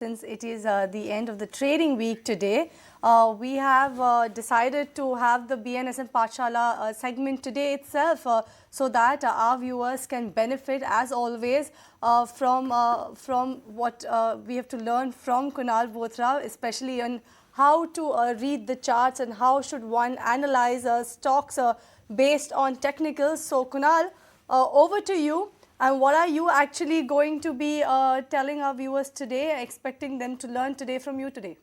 since it is the end of the trading week today, we have decided to have the BNSM Pathshala segment today itself so that our viewers can benefit as always from what we have to learn from Kunal Bothra, especially on how to read the charts and how should one analyze stocks based on technicals. So Kunal, over to you. And what are you actually going to be telling our viewers today, expecting them to learn today from you today?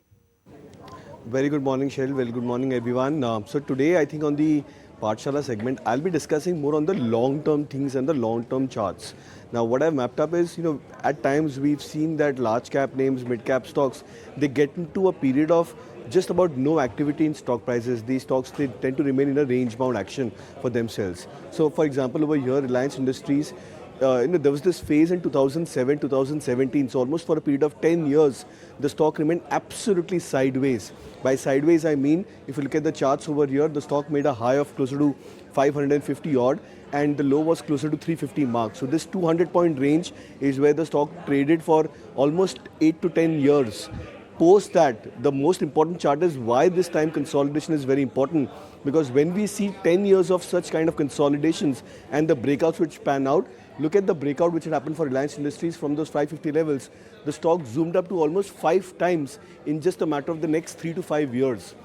Very good morning, Cheryl. Very good morning, everyone. So today, I think on the Pathshala segment, I'll be discussing more on the long-term things and the long-term charts. Now, what I've mapped up is, at times we've seen that large-cap names, mid-cap stocks, they get into a period of just about no activity in stock prices. These stocks, they tend to remain in a range-bound action for themselves. So, for example, over here, Reliance Industries, there was this phase in 2007, 2017, so almost for a period of 10 years, the stock remained absolutely sideways. By sideways, I mean, if you look at the charts over here, the stock made a high of closer to 550 odd, and the low was closer to 350 mark. So this 200-point range is where the stock traded for almost 8 to 10 years. Post that, the most important chart is why this time consolidation is very important, because when we see 10 years of such kind of consolidations and the breakouts which pan out, look at the breakout which had happened for Reliance Industries from those 550 levels. The stock zoomed up to almost 5 times in just a matter of the next 3 to 5 years.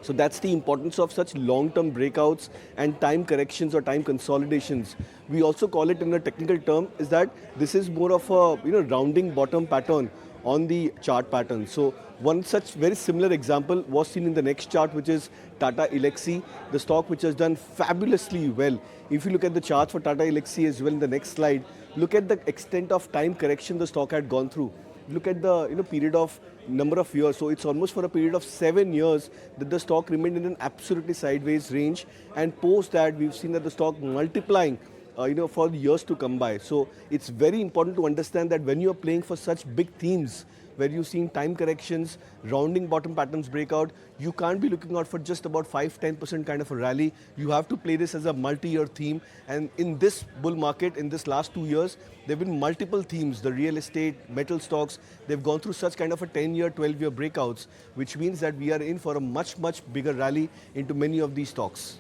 So that's the importance of such long-term breakouts and time corrections or time consolidations. We also call it in a technical term is that this is more of a rounding bottom pattern on the chart pattern. So one such very similar example was seen in the next chart, which is Tata Elxsi, the stock which has done fabulously well. If you look at the chart for Tata Elxsi as well in the next slide, look at the extent of time correction the stock had gone through. Look at the period of number of years. So it's almost for a period of 7 years that the stock remained in an absolutely sideways range, and post that we've seen that the stock multiplying for the years to come by. So it's very important to understand that when you're playing for such big themes, where you've seen time corrections, rounding bottom patterns break out, you can't be looking out for just about 5-10% kind of a rally. You have to play this as a multi-year theme. And in this bull market, in this last 2 years, there have been multiple themes. The real estate, metal stocks, they've gone through such kind of a 10-year, 12-year breakouts, which means that we are in for a much, much bigger rally into many of these stocks.